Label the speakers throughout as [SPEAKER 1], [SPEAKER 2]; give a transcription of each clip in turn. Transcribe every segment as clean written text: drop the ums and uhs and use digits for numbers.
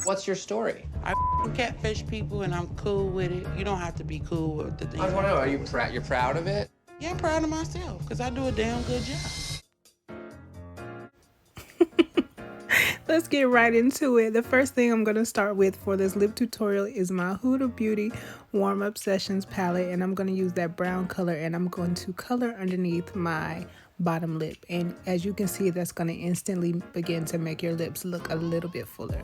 [SPEAKER 1] What's your story?
[SPEAKER 2] I catfish people and I'm cool with it. You don't have to be cool with the things.
[SPEAKER 1] I want to know, you're proud of it?
[SPEAKER 2] Yeah, I'm proud of myself because I do a damn good job.
[SPEAKER 3] Let's get right into it. The first thing I'm going to start with for this lip tutorial is my Huda Beauty Warm Up Sessions palette, and I'm going to use that brown color, and I'm going to color underneath my bottom lip. And as you can see, that's going to instantly begin to make your lips look a little bit fuller.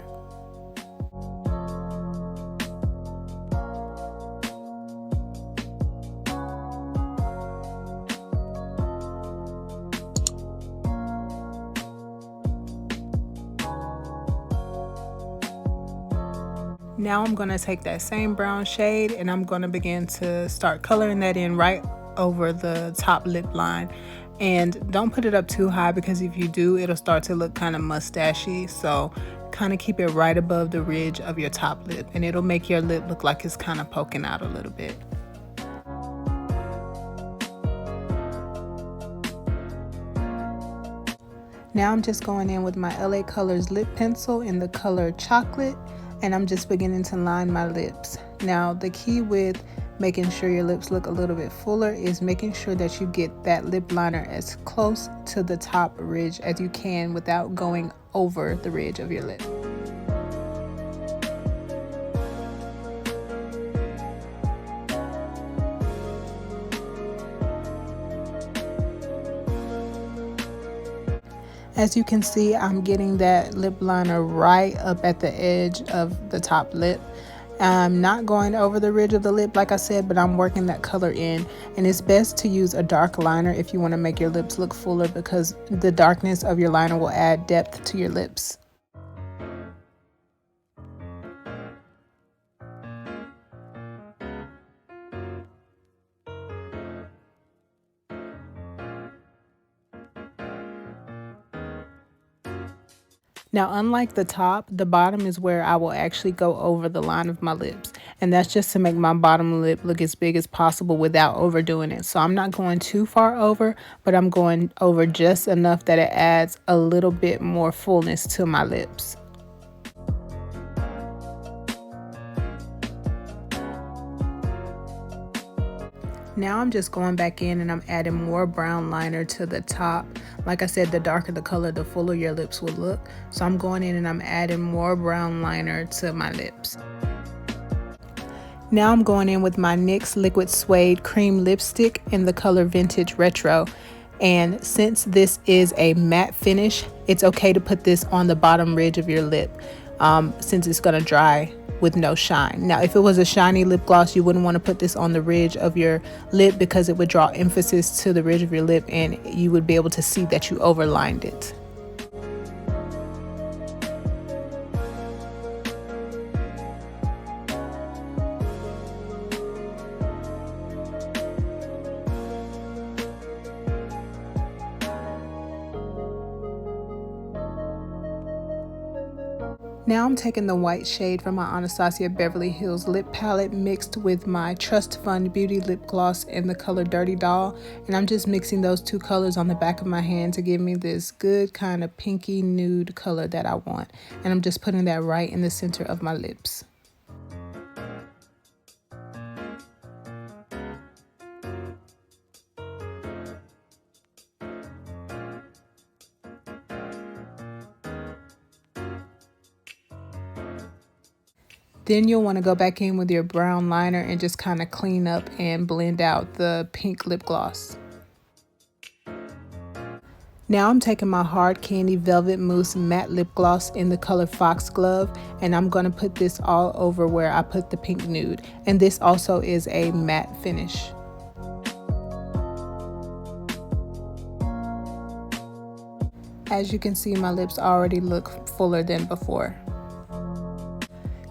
[SPEAKER 3] Now I'm going to take that same brown shade and I'm going to begin to start coloring that in right over the top lip line. And don't put it up too high, because if you do, it'll start to look kind of mustachy. So kind of keep it right above the ridge of your top lip, and it'll make your lip look like it's kind of poking out a little bit. Now I'm just going in with my LA Colors lip pencil in the color Chocolate, and I'm just beginning to line my lips. Now the key with making sure your lips look a little bit fuller is making sure that you get that lip liner as close to the top ridge as you can without going over the ridge of your lip. As you can see, I'm getting that lip liner right up at the edge of the top lip. I'm not going over the ridge of the lip like I said, but I'm working that color in. And it's best to use a dark liner if you want to make your lips look fuller, because the darkness of your liner will add depth to your lips. Now, unlike the top, the bottom is where I will actually go over the line of my lips. And that's just to make my bottom lip look as big as possible without overdoing it. So I'm not going too far over, but I'm going over just enough that it adds a little bit more fullness to my lips. Now I'm just going back in and I'm adding more brown liner to the top. Like I said, the darker the color, the fuller your lips will look. So I'm going in and I'm adding more brown liner to my lips. Now I'm going in with my NYX Liquid Suede Cream Lipstick in the color Vintage Retro. And since this is a matte finish, it's okay to put this on the bottom ridge of your lip since it's going to dry with no shine. Now, if it was a shiny lip gloss, you wouldn't want to put this on the ridge of your lip because it would draw emphasis to the ridge of your lip and you would be able to see that you overlined it. Now I'm taking the white shade from my Anastasia Beverly Hills lip palette mixed with my Trust Fund Beauty lip gloss in the color Dirty Doll, and I'm just mixing those two colors on the back of my hand to give me this good kind of pinky nude color that I want, and I'm just putting that right in the center of my lips. Then you'll want to go back in with your brown liner and just kind of clean up and blend out the pink lip gloss. Now I'm taking my Hard Candy Velvet Mousse Matte Lip Gloss in the color Foxglove, and I'm going to put this all over where I put the pink nude. And this also is a matte finish. As you can see, my lips already look fuller than before.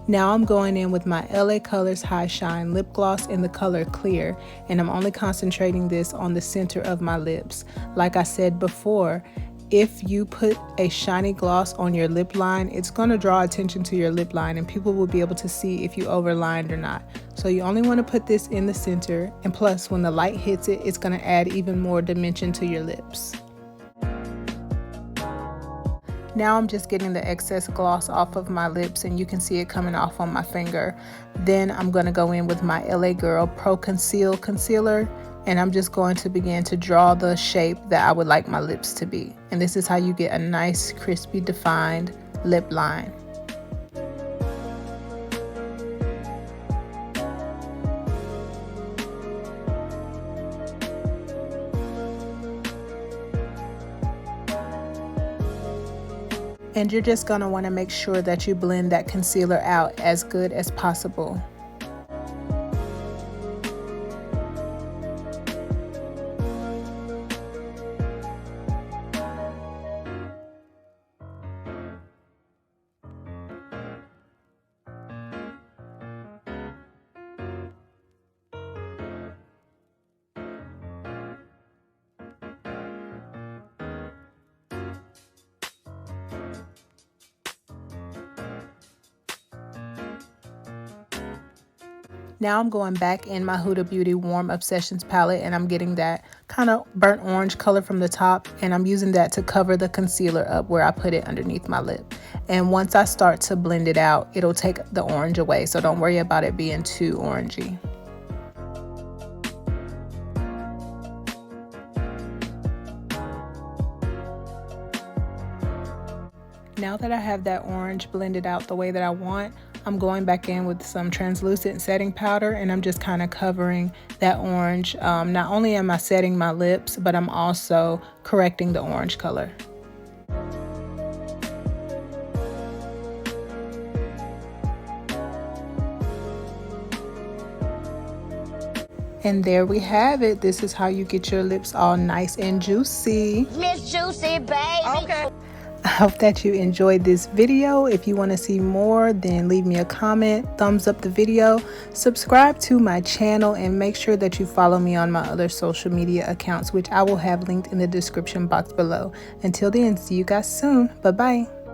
[SPEAKER 3] Now I'm going in with my LA Colors High Shine Lip Gloss in the color Clear, and I'm only concentrating this on the center of my lips. Like I said before, if you put a shiny gloss on your lip line, it's going to draw attention to your lip line and people will be able to see if you overlined or not. So you only want to put this in the center, and plus when the light hits it, it's going to add even more dimension to your lips. Now I'm just getting the excess gloss off of my lips, and you can see it coming off on my finger. Then I'm going to go in with my LA Girl Pro Conceal concealer, and I'm just going to begin to draw the shape that I would like my lips to be. And this is how you get a nice, crispy, defined lip line. And you're just going to want to make sure that you blend that concealer out as good as possible. Now I'm going back in my Huda Beauty Warm Obsessions palette, and I'm getting that kind of burnt orange color from the top, and I'm using that to cover the concealer up where I put it underneath my lip. And once I start to blend it out, it'll take the orange away, so don't worry about it being too orangey. Now that I have that orange blended out the way that I want, I'm going back in with some translucent setting powder, and I'm just kind of covering that orange. Not only am I setting my lips, but I'm also correcting the orange color. And there we have it. This is how you get your lips all nice and juicy.
[SPEAKER 4] Miss Juicy, baby. Okay.
[SPEAKER 3] I hope that you enjoyed this video. If you want to see more, then leave me a comment, thumbs up the video, subscribe to my channel, and make sure that you follow me on my other social media accounts, which I will have linked in the description box below. Until then, see you guys soon. Bye-bye.